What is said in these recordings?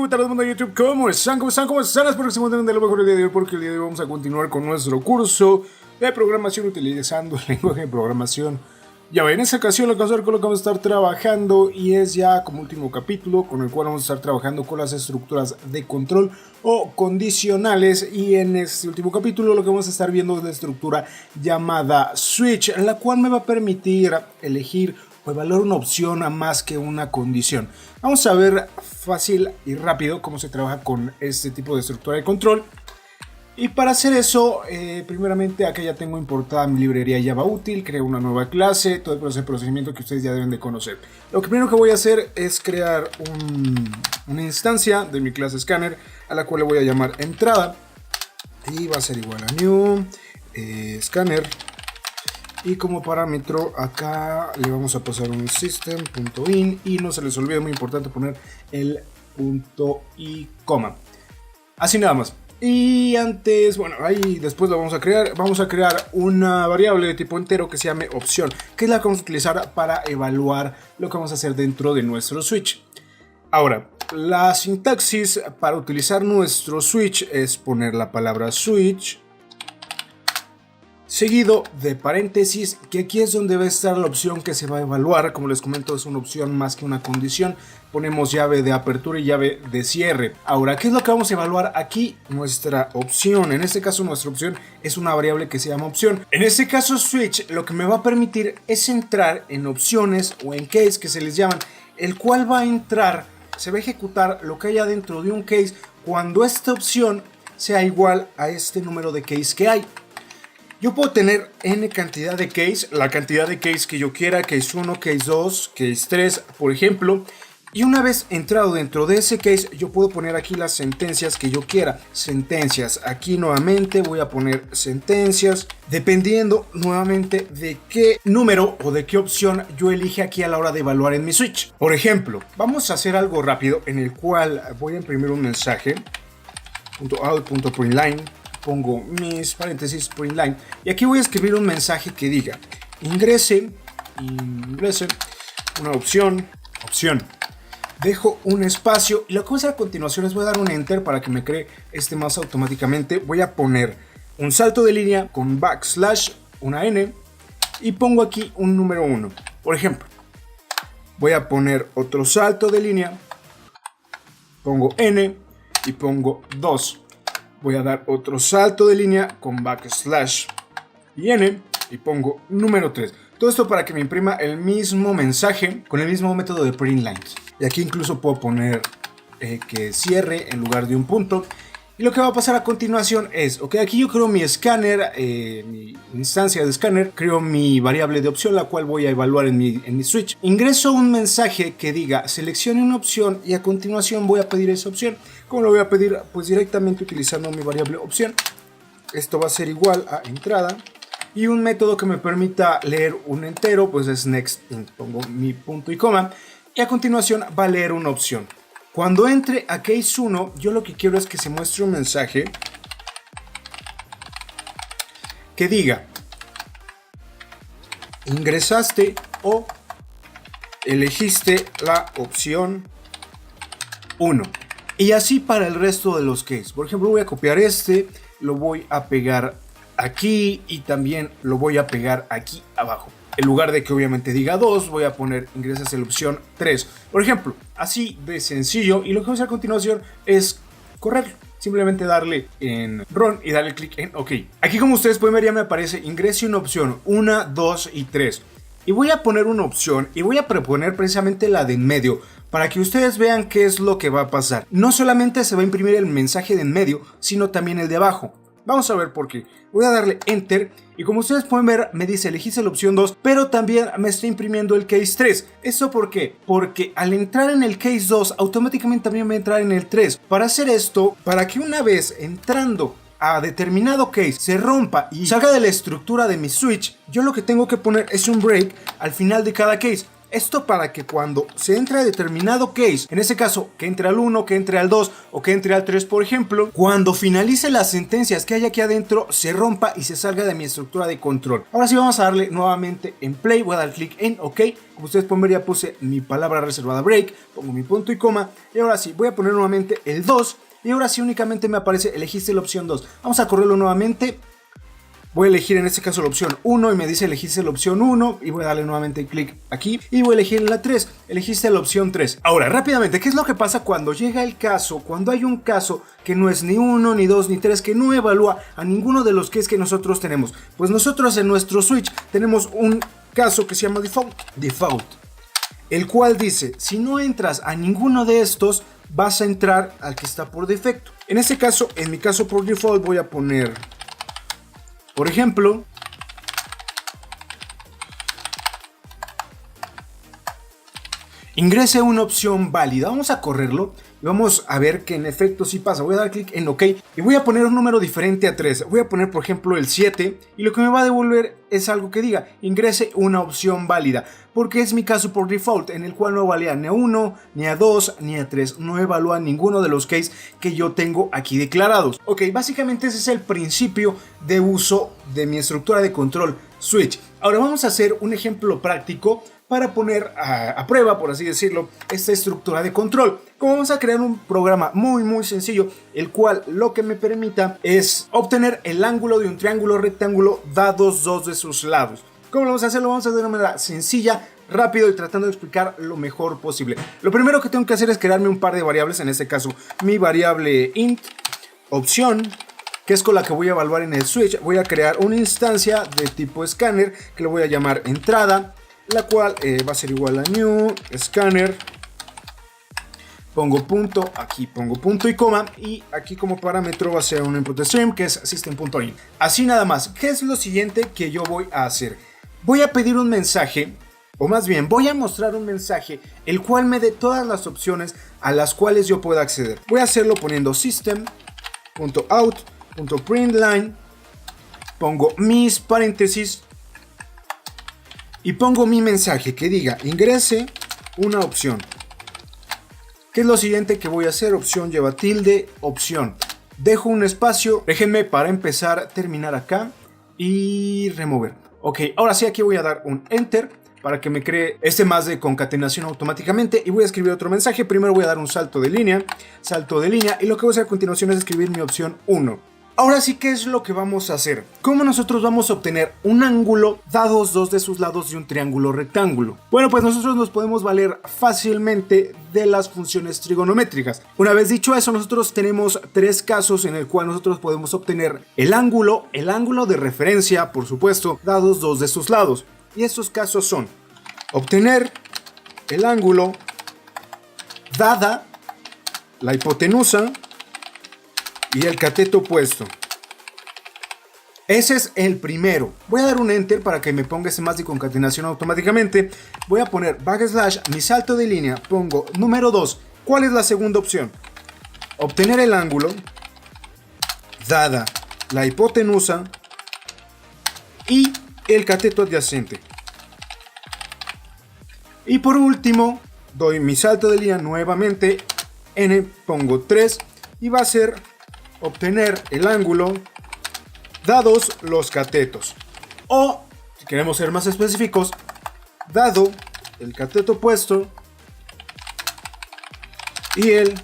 buenas tardes, mundo de YouTube. ¿Cómo están? ¿Cómo están? ¿Cómo están? Espero que se encuentren de lo mejor el día de hoy, porque el día de hoy vamos a continuar con nuestro curso de programación utilizando el lenguaje de programación Java. En esta ocasión lo que vamos a ver con lo que vamos a estar trabajando, y es ya como último capítulo con el cual vamos a estar trabajando con las estructuras de control o condicionales. Y en este último capítulo lo que vamos a estar viendo es la estructura llamada switch, la cual me va a permitir elegir o evaluar una opción a más que una condición. Vamos a ver fácil y rápido cómo se trabaja con este tipo de estructura de control. Y para hacer eso, primeramente acá ya tengo importada mi librería Java útil, creo una nueva clase, todo el procedimiento que ustedes ya deben de conocer. Lo que primero que voy a hacer es crear una instancia de mi clase scanner, a la cual le voy a llamar entrada, y va a ser igual a new scanner. Y como parámetro acá le vamos a pasar un system.in, y no se les olvide, muy importante, poner el punto y coma. Así nada más. Y antes, bueno, ahí después lo vamos a crear una variable de tipo entero que se llame opción, que es la que vamos a utilizar para evaluar lo que vamos a hacer dentro de nuestro switch. Ahora, la sintaxis para utilizar nuestro switch es poner la palabra switch seguido de paréntesis, que aquí es donde va a estar la opción que se va a evaluar. Como les comento, es una opción más que una condición. Ponemos llave de apertura y llave de cierre. Ahora, ¿qué es lo que vamos a evaluar aquí? Nuestra opción. En este caso, nuestra opción es una variable que se llama opción. En este caso, switch lo que me va a permitir es entrar en opciones o en case, que se les llaman, el cual va a entrar, se va a ejecutar lo que haya dentro de un case cuando esta opción sea igual a este número de case que hay. Yo puedo tener n cantidad de case, la cantidad de case que yo quiera, case 1, case 2, case 3, por ejemplo. Y una vez entrado dentro de ese case, yo puedo poner aquí las sentencias que yo quiera. Sentencias, aquí nuevamente voy a poner sentencias, dependiendo nuevamente de qué número o de qué opción yo elige aquí a la hora de evaluar en mi switch. Por ejemplo, vamos a hacer algo rápido en el cual voy a imprimir un mensaje, .out.println. Pongo mis paréntesis println, y aquí voy a escribir un mensaje que diga ingrese una opción, dejo un espacio, y lo que voy a hacer a continuación es voy a dar un enter para que me cree este más automáticamente. Voy a poner un salto de línea con backslash, una n, y pongo aquí un número 1. Por ejemplo, voy a poner otro salto de línea, pongo n y pongo 2. Voy a dar otro salto de línea con backslash y n y pongo número 3. Todo esto para que me imprima el mismo mensaje con el mismo método de printlines. Y aquí incluso puedo poner que cierre en lugar de un punto. Y lo que va a pasar a continuación es, ok, aquí yo creo mi escáner, mi instancia de escáner, creo mi variable de opción, la cual voy a evaluar en mi switch. Ingreso un mensaje que diga seleccione una opción, y a continuación voy a pedir esa opción. ¿Cómo lo voy a pedir? Pues directamente utilizando mi variable opción. Esto va a ser igual a entrada, y un método que me permita leer un entero pues es next. Pongo mi punto y coma, y a continuación va a leer una opción. Cuando entre a case 1, yo lo que quiero es que se muestre un mensaje que diga ingresaste o elegiste la opción 1. Y así para el resto de los cases. Por ejemplo, voy a copiar este, lo voy a pegar aquí y también lo voy a pegar aquí abajo. En lugar de que obviamente diga 2, voy a poner ingresas la opción 3. Por ejemplo, así de sencillo. Y lo que voy a hacer a continuación es correrlo. Simplemente darle en run y darle clic en OK. Aquí, como ustedes pueden ver, ya me aparece ingrese una opción 1, 2 y 3. Y voy a poner una opción y voy a proponer precisamente la de en medio, para que ustedes vean qué es lo que va a pasar. No solamente se va a imprimir el mensaje de en medio, sino también el de abajo. Vamos a ver por qué. Voy a darle enter, y como ustedes pueden ver me dice elegiste la opción 2, pero también me está imprimiendo el case 3. ¿Esto por qué? Porque al entrar en el case 2 automáticamente también va a entrar en el 3. Para hacer esto, para que una vez entrando a determinado case se rompa y salga de la estructura de mi switch, yo lo que tengo que poner es un break al final de cada case. Esto para que cuando se entre a determinado case, en este caso que entre al 1, que entre al 2 o que entre al 3 por ejemplo, cuando finalice las sentencias que hay aquí adentro se rompa y se salga de mi estructura de control. Ahora sí vamos a darle nuevamente en play, voy a dar clic en OK. Como ustedes pueden ver ya puse mi palabra reservada break, pongo mi punto y coma y ahora sí voy a poner nuevamente el 2 y ahora sí únicamente me aparece elegiste la opción 2. Vamos a correrlo nuevamente. Voy a elegir en este caso la opción 1 y me dice elegiste la opción 1 y voy a darle nuevamente clic aquí y voy a elegir la 3, elegiste la opción 3. Ahora rápidamente, ¿qué es lo que pasa cuando llega el caso, cuando hay un caso que no es ni 1, ni 2, ni 3, que no evalúa a ninguno de los que nosotros tenemos? Pues nosotros en nuestro switch tenemos un caso que se llama default, el cual dice si no entras a ninguno de estos vas a entrar al que está por defecto. En este caso, en mi caso por default voy a poner, por ejemplo, ingrese una opción válida. Vamos a correrlo y vamos a ver que en efecto sí pasa. Voy a dar clic en OK y voy a poner un número diferente a 3. Voy a poner por ejemplo el 7 y lo que me va a devolver es algo que diga ingrese una opción válida, porque es mi caso por default en el cual no valía ni a 1, ni a 2, ni a 3. No evalúa ninguno de los cases que yo tengo aquí declarados. Ok, básicamente ese es el principio de uso de mi estructura de control switch. Ahora vamos a hacer un ejemplo práctico para poner a prueba, por así decirlo, esta estructura de control. Como vamos a crear un programa muy sencillo, el cual lo que me permita es obtener el ángulo de un triángulo rectángulo dados dos de sus lados. ¿Cómo lo vamos a hacer? Lo vamos a hacer de una manera sencilla, rápido y tratando de explicar lo mejor posible. Lo primero que tengo que hacer es crearme un par de variables, en este caso mi variable int opción, que es con la que voy a evaluar en el switch. Voy a crear una instancia de tipo scanner que le voy a llamar entrada, la cual va a ser igual a new scanner. Pongo punto, aquí pongo punto y coma, y aquí como parámetro va a ser un input stream que es system.in. Así nada más. ¿Qué es lo siguiente que yo voy a hacer? Voy a pedir un mensaje, o más bien voy a mostrar un mensaje el cual me dé todas las opciones a las cuales yo pueda acceder. Voy a hacerlo poniendo system.out.println, pongo mis paréntesis y pongo mi mensaje que diga ingrese una opción. ¿Qué es lo siguiente que voy a hacer? Opción lleva tilde, opción. Dejo un espacio, déjenme para empezar, terminar acá y remover. Ok, ahora sí aquí voy a dar un enter para que me cree este más de concatenación automáticamente y voy a escribir otro mensaje. Primero voy a dar un salto de línea y lo que voy a hacer a continuación es escribir mi opción 1. Ahora sí, ¿qué es lo que vamos a hacer? ¿Cómo nosotros vamos a obtener un ángulo dados dos de sus lados de un triángulo rectángulo? Bueno, pues nosotros nos podemos valer fácilmente de las funciones trigonométricas. Una vez dicho eso, nosotros tenemos tres casos en el cual nosotros podemos obtener el ángulo de referencia, por supuesto, dados dos de sus lados. Y estos casos son obtener el ángulo dada la hipotenusa y el cateto opuesto. Ese es el primero. Voy a dar un enter para que me ponga ese más de concatenación automáticamente. Voy a poner backslash, mi salto de línea, pongo número 2. ¿Cuál es la segunda opción? Obtener el ángulo dada la hipotenusa y el cateto adyacente. Y por último, doy mi salto de línea nuevamente, n, pongo 3 y va a ser obtener el ángulo dados los catetos. O, si queremos ser más específicos, dado el cateto opuesto y el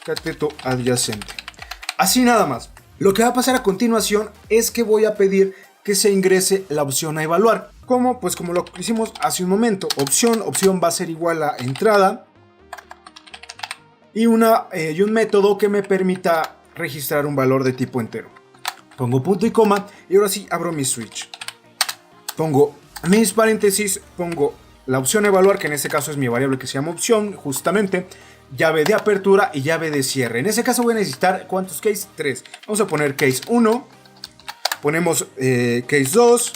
cateto adyacente. Así nada más. Lo que va a pasar a continuación es que voy a pedir que se ingrese la opción a evaluar. ¿Cómo? Pues como lo hicimos hace un momento. Opción va a ser igual a entrada y un método que me permita registrar un valor de tipo entero. Pongo punto y coma y ahora sí abro mi switch. Pongo mis paréntesis, pongo la opción evaluar, que en este caso es mi variable que se llama opción, justamente, llave de apertura y llave de cierre. En este caso voy a necesitar, ¿cuántos case? 3. Vamos a poner case 1, ponemos case 2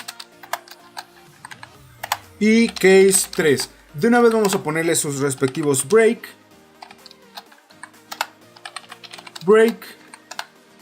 y case 3. De una vez vamos a ponerle sus respectivos break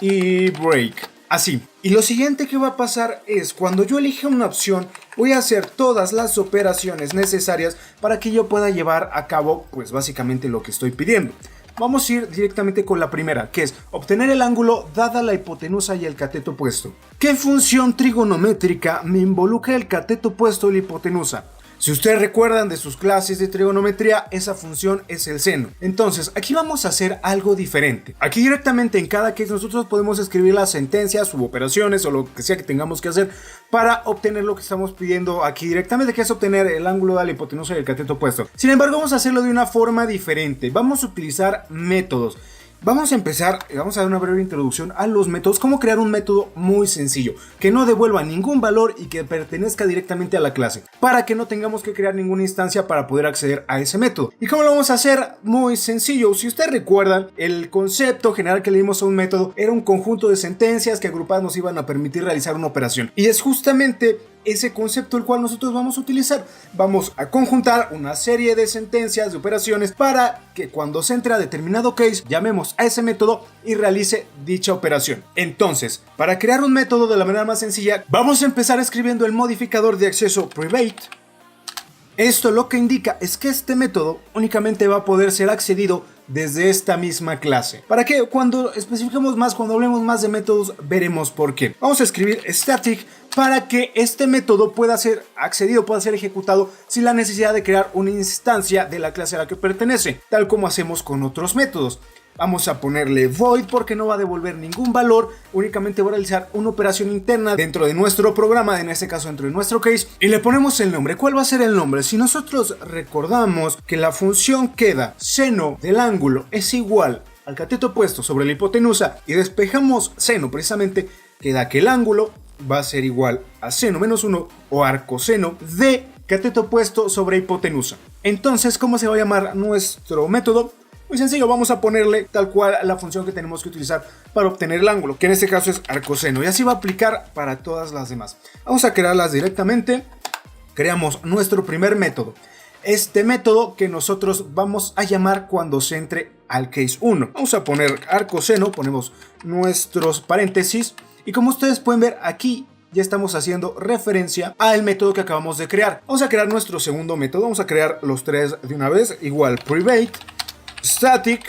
y break. Así. Y lo siguiente que va a pasar es cuando yo elija una opción voy a hacer todas las operaciones necesarias para que yo pueda llevar a cabo pues básicamente lo que estoy pidiendo. Vamos a ir directamente con la primera, que es obtener el ángulo dada la hipotenusa y el cateto opuesto. ¿Qué función trigonométrica me involucra el cateto opuesto y la hipotenusa? Si ustedes recuerdan de sus clases de trigonometría, esa función es el seno. Entonces, aquí vamos a hacer algo diferente. Aquí directamente en cada case nosotros podemos escribir las sentencias u operaciones o lo que sea que tengamos que hacer para obtener lo que estamos pidiendo aquí directamente, que es obtener el ángulo de la hipotenusa y el cateto opuesto. Sin embargo, vamos a hacerlo de una forma diferente. Vamos a utilizar métodos. Vamos a empezar, vamos a dar una breve introducción a los métodos, cómo crear un método muy sencillo, que no devuelva ningún valor y que pertenezca directamente a la clase, para que no tengamos que crear ninguna instancia para poder acceder a ese método. ¿Y cómo lo vamos a hacer? Muy sencillo. Si ustedes recuerdan, el concepto general que le dimos a un método era un conjunto de sentencias que agrupadas nos iban a permitir realizar una operación. Y es justamente ese concepto el cual nosotros vamos a utilizar. Vamos a conjuntar una serie de sentencias, de operaciones, para que cuando se entre a determinado case, llamemos a ese método y realice dicha operación. Entonces, para crear un método de la manera más sencilla, vamos a empezar escribiendo el modificador de acceso private. Esto lo que indica es que este método únicamente va a poder ser accedido desde esta misma clase. Para que cuando especifiquemos más, cuando hablemos más de métodos, veremos por qué. Vamos a escribir static para que este método pueda ser accedido, pueda ser ejecutado sin la necesidad de crear una instancia de la clase a la que pertenece, tal como hacemos con otros métodos. Vamos a ponerle void porque no va a devolver ningún valor, únicamente va a realizar una operación interna dentro de nuestro programa, en este caso dentro de nuestro case, y le ponemos el nombre. ¿Cuál va a ser el nombre? Si nosotros recordamos que la función queda seno del ángulo es igual al cateto opuesto sobre la hipotenusa y despejamos seno, precisamente queda que el ángulo va a ser igual a seno menos 1 o arcoseno de cateto opuesto sobre hipotenusa. Entonces, ¿cómo se va a llamar nuestro método? Muy sencillo, vamos a ponerle tal cual la función que tenemos que utilizar para obtener el ángulo, que en este caso es arcoseno, y así va a aplicar para todas las demás. Vamos a crearlas directamente. Creamos nuestro primer método. Este método que nosotros vamos a llamar cuando se entre al case 1. Vamos a poner arcoseno, ponemos nuestros paréntesis, y como ustedes pueden ver aquí, ya estamos haciendo referencia al método que acabamos de crear. Vamos a crear nuestro segundo método, vamos a crear los tres de una vez, igual private, static,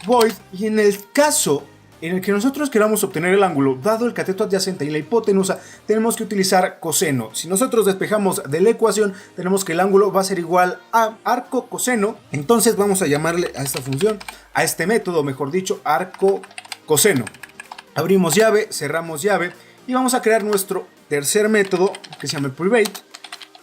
void, y en el caso en el que nosotros queramos obtener el ángulo dado el cateto adyacente y la hipotenusa, tenemos que utilizar coseno. Si nosotros despejamos de la ecuación, tenemos que el ángulo va a ser igual a arco coseno. Entonces vamos a llamarle a esta función, a este método mejor dicho, arco coseno. Abrimos llave, cerramos llave y vamos a crear nuestro tercer método que se llama private,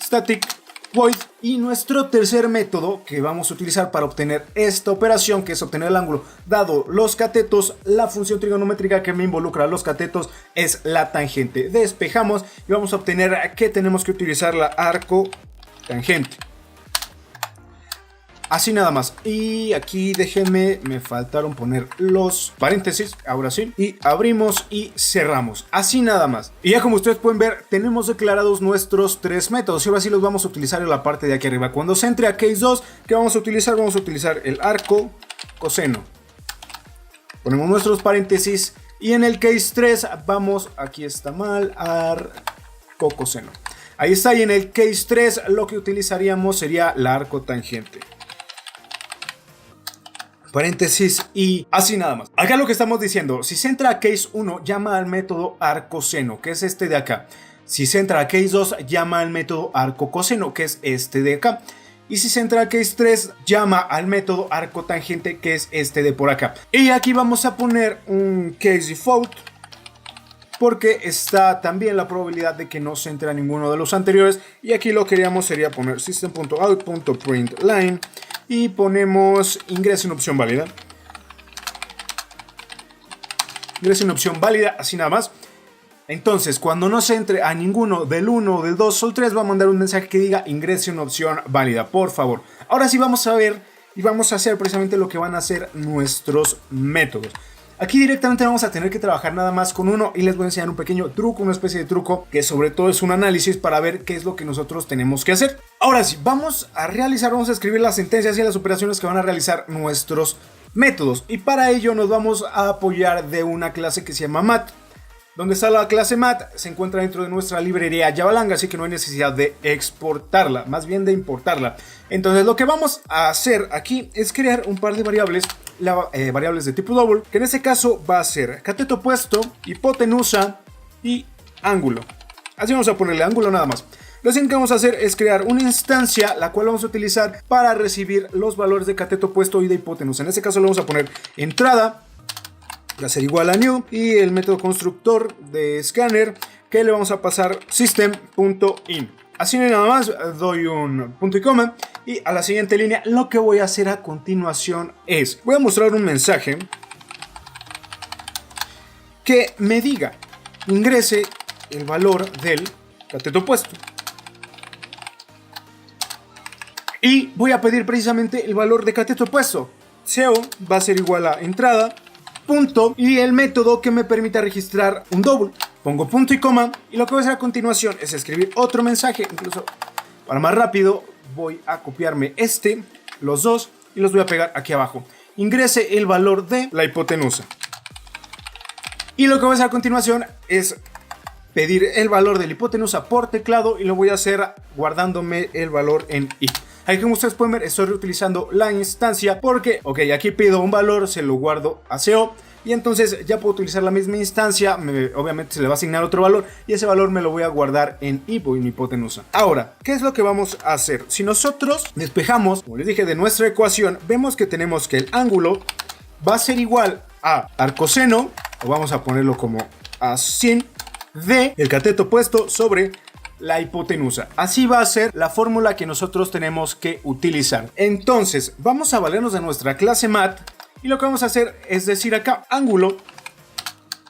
static, void, y nuestro tercer método que vamos a utilizar para obtener esta operación, que es obtener el ángulo dado los catetos. La función trigonométrica que me involucra a los catetos es la tangente. Despejamos y vamos a obtener que tenemos que utilizar la arco tangente. Así nada más. Y aquí déjenme, me faltaron poner los paréntesis, ahora sí. Y abrimos y cerramos. Así nada más. Y ya como ustedes pueden ver, tenemos declarados nuestros tres métodos. Y ahora sí los vamos a utilizar en la parte de aquí arriba. Cuando se entre a case 2, ¿qué vamos a utilizar? Vamos a utilizar el arco coseno. Ponemos nuestros paréntesis. Y en el case 3 vamos, aquí está mal, arco coseno. Ahí está. Y en el case 3 lo que utilizaríamos sería la arco tangente. Paréntesis y así nada más. Acá lo que estamos diciendo, si se entra a case 1, llama al método arcoseno, que es este de acá. Si se entra a case 2, llama al método arcocoseno, que es este de acá. Y si se entra a case 3, llama al método arcotangente, que es este de por acá. Y aquí vamos a poner un case default, porque está también la probabilidad de que no se entre a ninguno de los anteriores. Y aquí lo que queríamos sería poner system.out.println y ponemos ingreso en opción válida. Ingreso en opción válida, así nada más. Entonces, cuando no se entre a ninguno del 1, del 2 o del 3, va a mandar un mensaje que diga ingreso en opción válida, por favor. Ahora sí vamos a ver y vamos a hacer precisamente lo que van a hacer nuestros métodos. Aquí directamente vamos a tener que trabajar nada más con uno y les voy a enseñar un pequeño truco, una especie de truco que sobre todo es un análisis para ver qué es lo que nosotros tenemos que hacer. Ahora sí, vamos a escribir las sentencias y las operaciones que van a realizar nuestros métodos, y para ello nos vamos a apoyar de una clase que se llama mat. donde está la clase mat, se encuentra dentro de nuestra librería Javalang, así que no hay necesidad de exportarla, más bien de importarla. Entonces lo que vamos a hacer aquí es crear un par de variables, variables de tipo double, que en este caso va a ser cateto opuesto, hipotenusa y ángulo. Así vamos a ponerle ángulo nada más. Lo siguiente que vamos a hacer es crear una instancia, la cual vamos a utilizar para recibir los valores de cateto opuesto y de hipotenusa. En este caso le vamos a poner entrada, va a ser igual a new, y el método constructor de scanner que le vamos a pasar system.in. Así nada más, doy un punto y coma, y a la siguiente línea lo que voy a hacer a continuación es, voy a mostrar un mensaje que me diga, ingrese el valor del cateto opuesto. Y voy a pedir precisamente el valor de cateto opuesto. SEO va a ser igual a entrada, punto, y el método que me permita registrar un double. Pongo punto y coma, y lo que voy a hacer a continuación es escribir otro mensaje. Incluso para más rápido voy a copiarme los dos, y los voy a pegar aquí abajo. Ingrese el valor de la hipotenusa. Y lo que voy a hacer a continuación es pedir el valor de la hipotenusa por teclado, y lo voy a hacer guardándome el valor en i. Aquí, como ustedes pueden ver, estoy reutilizando la instancia porque, ok, aquí pido un valor, se lo guardo a SEO, y entonces ya puedo utilizar la misma instancia. Obviamente se le va a asignar otro valor, y ese valor me lo voy a guardar en hipotenusa. Ahora, ¿qué es lo que vamos a hacer? Si nosotros despejamos, como les dije, de nuestra ecuación, vemos que tenemos que el ángulo va a ser igual a arcoseno, o vamos a ponerlo como así, de el cateto opuesto sobre la hipotenusa. Así va a ser la fórmula que nosotros tenemos que utilizar. Entonces vamos a valernos de nuestra clase mat, y lo que vamos a hacer es decir acá, ángulo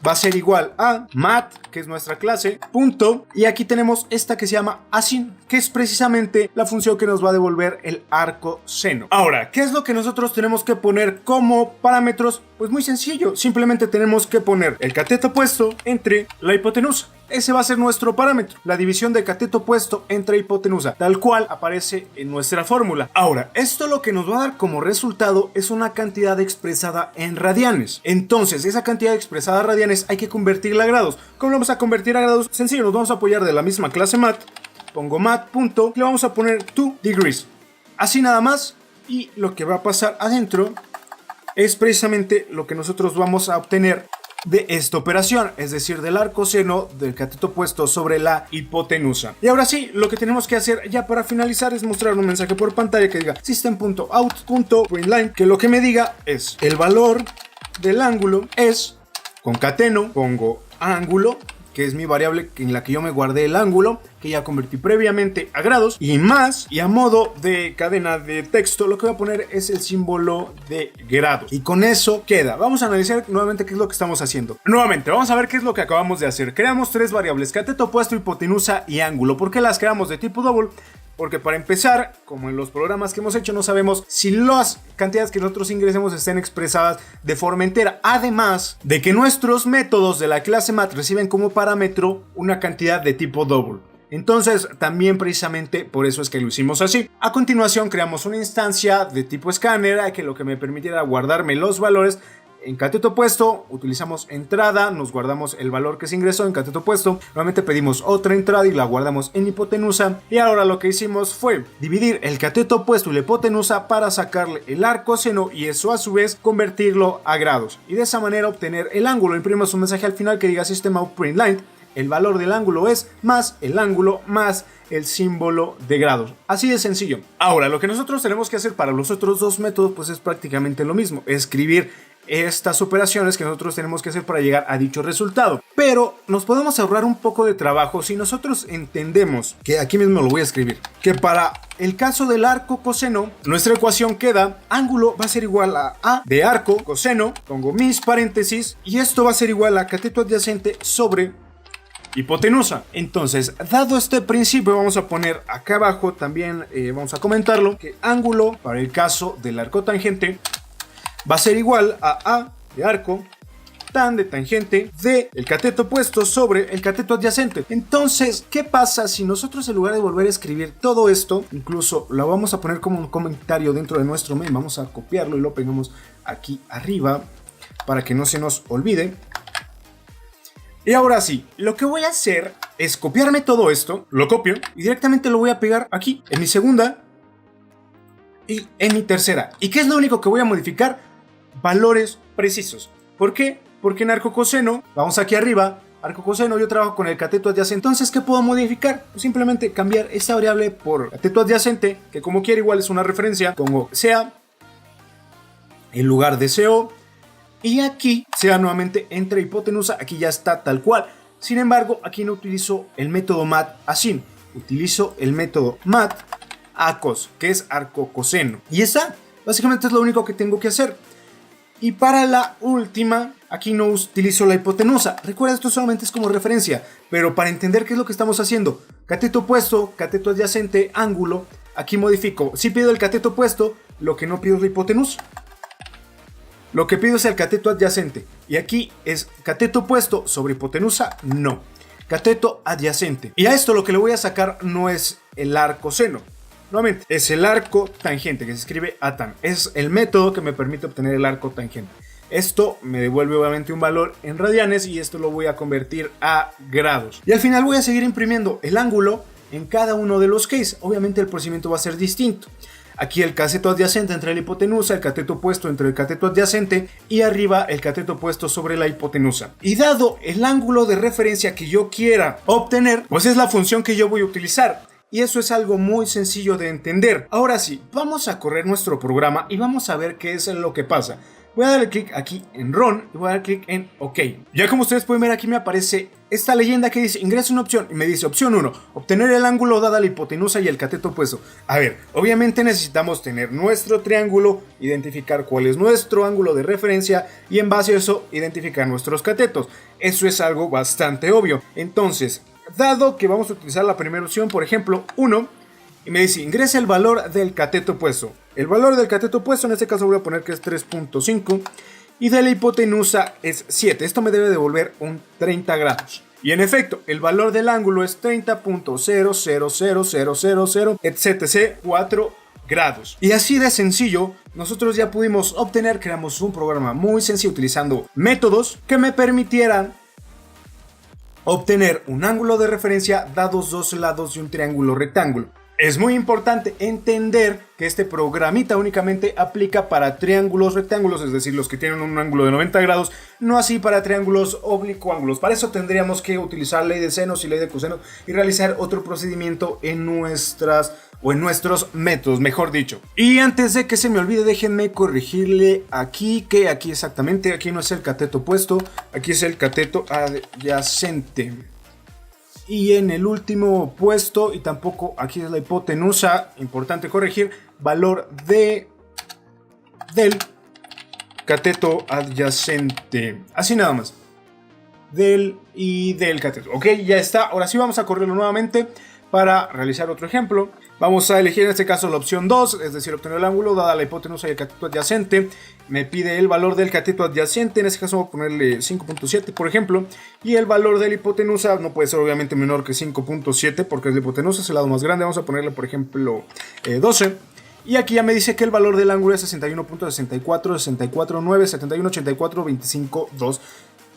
va a ser igual a mat, que es nuestra clase, punto, y aquí tenemos esta que se llama asyn, que es precisamente la función que nos va a devolver el arco seno. Ahora, ¿qué es lo que nosotros tenemos que poner como parámetros? Pues muy sencillo, simplemente tenemos que poner el cateto opuesto entre la hipotenusa. Ese va a ser nuestro parámetro, la división de cateto opuesto entre hipotenusa, tal cual aparece en nuestra fórmula. Ahora, esto lo que nos va a dar como resultado es una cantidad expresada en radianes. Entonces, esa cantidad expresada en radianes hay que convertirla a grados. ¿Cómo lo vamos a convertir a grados? Sencillo, nos vamos a apoyar de la misma clase mat. Pongo mat, punto, le vamos a poner 2 degrees. Así nada más, y lo que va a pasar adentro es precisamente lo que nosotros vamos a obtener de esta operación, es decir, del arco seno del cateto opuesto sobre la hipotenusa. Y ahora sí, lo que tenemos que hacer ya para finalizar es mostrar un mensaje por pantalla que diga system.out.println, que lo que me diga es el valor del ángulo es, concateno, pongo ángulo, que es mi variable en la que yo me guardé el ángulo, que ya convertí previamente a grados, y más, y a modo de cadena de texto, lo que voy a poner es el símbolo de grados. Y con eso queda. Vamos a analizar nuevamente qué es lo que estamos haciendo. Nuevamente, vamos a ver qué es lo que acabamos de hacer. Creamos tres variables, cateto opuesto, hipotenusa y ángulo. ¿Por qué las creamos de tipo double? Porque para empezar, como en los programas que hemos hecho, no sabemos si las cantidades que nosotros ingresemos estén expresadas de forma entera. Además de que nuestros métodos de la clase mat reciben como parámetro una cantidad de tipo double. Entonces, también precisamente por eso es que lo hicimos así. A continuación, creamos una instancia de tipo scanner que lo que me permitiera guardarme los valores. En cateto opuesto utilizamos entrada, nos guardamos el valor que se ingresó en cateto opuesto, nuevamente pedimos otra entrada y la guardamos en hipotenusa, y ahora lo que hicimos fue dividir el cateto opuesto y la hipotenusa para sacarle el arco seno y eso a su vez convertirlo a grados, y de esa manera obtener el ángulo. Imprimimos un mensaje al final que diga system.out.println, el valor del ángulo es más el ángulo más el símbolo de grados. Así de sencillo. Ahora, lo que nosotros tenemos que hacer para los otros dos métodos pues es prácticamente lo mismo, escribir estas operaciones que nosotros tenemos que hacer para llegar a dicho resultado. Pero nos podemos ahorrar un poco de trabajo si nosotros entendemos, que aquí mismo lo voy a escribir, que para el caso del arco coseno, nuestra ecuación queda, ángulo va a ser igual a de arco coseno, pongo mis paréntesis, y esto va a ser igual a cateto adyacente sobre hipotenusa. Entonces, dado este principio, vamos a poner acá abajo también, vamos a comentarlo, que ángulo para el caso del arco tangente va a ser igual a de arco, tan de tangente, de el cateto opuesto sobre el cateto adyacente. Entonces, ¿qué pasa si nosotros en lugar de volver a escribir todo esto, incluso lo vamos a poner como un comentario dentro de nuestro mail, vamos a copiarlo y lo pegamos aquí arriba para que no se nos olvide? Y ahora sí, lo que voy a hacer es copiarme todo esto, lo copio y directamente lo voy a pegar aquí, en mi segunda y en mi tercera. ¿Y qué es lo único que voy a modificar? Valores precisos. ¿Por qué? Porque en arco coseno, vamos aquí arriba, arco coseno, yo trabajo con el cateto adyacente. Entonces, ¿qué puedo modificar? Pues simplemente cambiar esta variable por cateto adyacente, que como quiera igual es una referencia. Pongo sea en lugar de CO. Y aquí sea nuevamente entre hipotenusa, aquí ya está tal cual. Sin embargo, aquí no utilizo el método mat así, utilizo el método mat acos, que es arco coseno. Y está, básicamente es lo único que tengo que hacer. Y para la última, aquí no utilizo la hipotenusa. Recuerda, esto solamente es como referencia, pero para entender qué es lo que estamos haciendo, cateto opuesto, cateto adyacente, ángulo, aquí modifico. Si pido el cateto opuesto, lo que no pido es la hipotenusa. Lo que pido es el cateto adyacente. Y aquí es cateto opuesto sobre hipotenusa, no. Cateto adyacente. Y a esto lo que le voy a sacar no es el arco seno. Nuevamente, es el arco tangente, que se escribe ATAN. Es el método que me permite obtener el arco tangente. Esto me devuelve obviamente un valor en radianes y esto lo voy a convertir a grados. Y al final voy a seguir imprimiendo el ángulo en cada uno de los cases. Obviamente el procedimiento va a ser distinto. Aquí el cateto adyacente entre la hipotenusa, el cateto opuesto entre el cateto adyacente y arriba el cateto opuesto sobre la hipotenusa. Y dado el ángulo de referencia que yo quiera obtener, pues es la función que yo voy a utilizar. Y eso es algo muy sencillo de entender. Ahora sí, vamos a correr nuestro programa y vamos a ver qué es lo que pasa. Voy a darle clic aquí en Run y voy a dar clic en OK. Ya como ustedes pueden ver, aquí me aparece esta leyenda que dice ingresa una opción y me dice opción 1, obtener el ángulo dada la hipotenusa y el cateto opuesto. A ver, obviamente necesitamos tener nuestro triángulo, identificar cuál es nuestro ángulo de referencia y en base a eso identificar nuestros catetos. Eso es algo bastante obvio. Entonces, dado que vamos a utilizar la primera opción, por ejemplo 1, y me dice ingresa el valor del cateto opuesto. El valor del cateto opuesto en este caso voy a poner que es 3.5 y de la hipotenusa es 7. Esto me debe devolver un 30 grados. Y en efecto, el valor del ángulo es 30.000000, etc. 4 grados. Y así de sencillo, nosotros ya pudimos obtener, creamos un programa muy sencillo utilizando métodos que me permitieran obtener un ángulo de referencia dados dos lados de un triángulo rectángulo. Es muy importante entender que este programita únicamente aplica para triángulos rectángulos, es decir, los que tienen un ángulo de 90 grados, no así para triángulos oblicuángulos. Para eso tendríamos que utilizar ley de senos y ley de cosenos y realizar otro procedimiento en nuestros métodos, mejor dicho. Y antes de que se me olvide, déjenme corregirle aquí, que aquí exactamente, aquí no es el cateto opuesto, aquí es el cateto adyacente. Y en el último puesto, y tampoco aquí es la hipotenusa, importante corregir, valor del cateto adyacente. Así nada más. Del cateto. Ok, ya está. Ahora sí vamos a correrlo nuevamente para realizar otro ejemplo. Vamos a elegir en este caso la opción 2, es decir, obtener el ángulo dada la hipotenusa y el cateto adyacente. Me pide el valor del cateto adyacente, en este caso voy a ponerle 5.7 por ejemplo. Y el valor de la hipotenusa no puede ser obviamente menor que 5.7 porque la hipotenusa es el lado más grande. Vamos a ponerle por ejemplo 12. Y aquí ya me dice que el valor del ángulo es 61.64, 64.9, 71.84, 25.2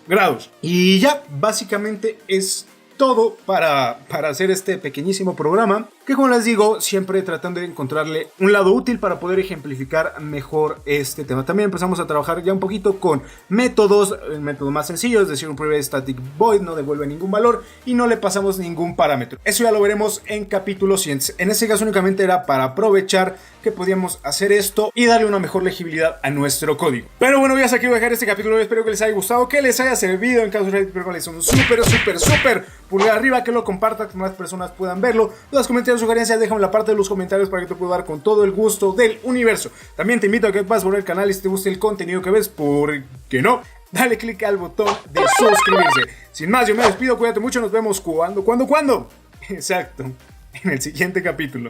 grados. Y ya, básicamente es todo para hacer este pequeñísimo programa, que como les digo, siempre tratando de encontrarle un lado útil para poder ejemplificar mejor este tema. También empezamos a trabajar ya un poquito con métodos, el método más sencillo, es decir, un private static void no devuelve ningún valor y no le pasamos ningún parámetro. Eso ya lo veremos en capítulos siguientes. En este caso únicamente era para aprovechar que podíamos hacer esto y darle una mejor legibilidad a nuestro código. Pero bueno, ya hasta aquí voy a dejar este capítulo. Espero que les haya gustado, que les haya servido. En caso de que les un súper pulgar arriba, que lo compartan, que más personas puedan verlo. Los comentarios, sugerencias, déjame en la parte de los comentarios para que te pueda dar con todo el gusto del universo. También te invito a que pases por el canal y si te gusta el contenido que ves, ¿por qué no? Dale click al botón de suscribirse. Sin más, yo me despido, cuídate mucho, nos vemos cuando. Exacto, en el siguiente capítulo.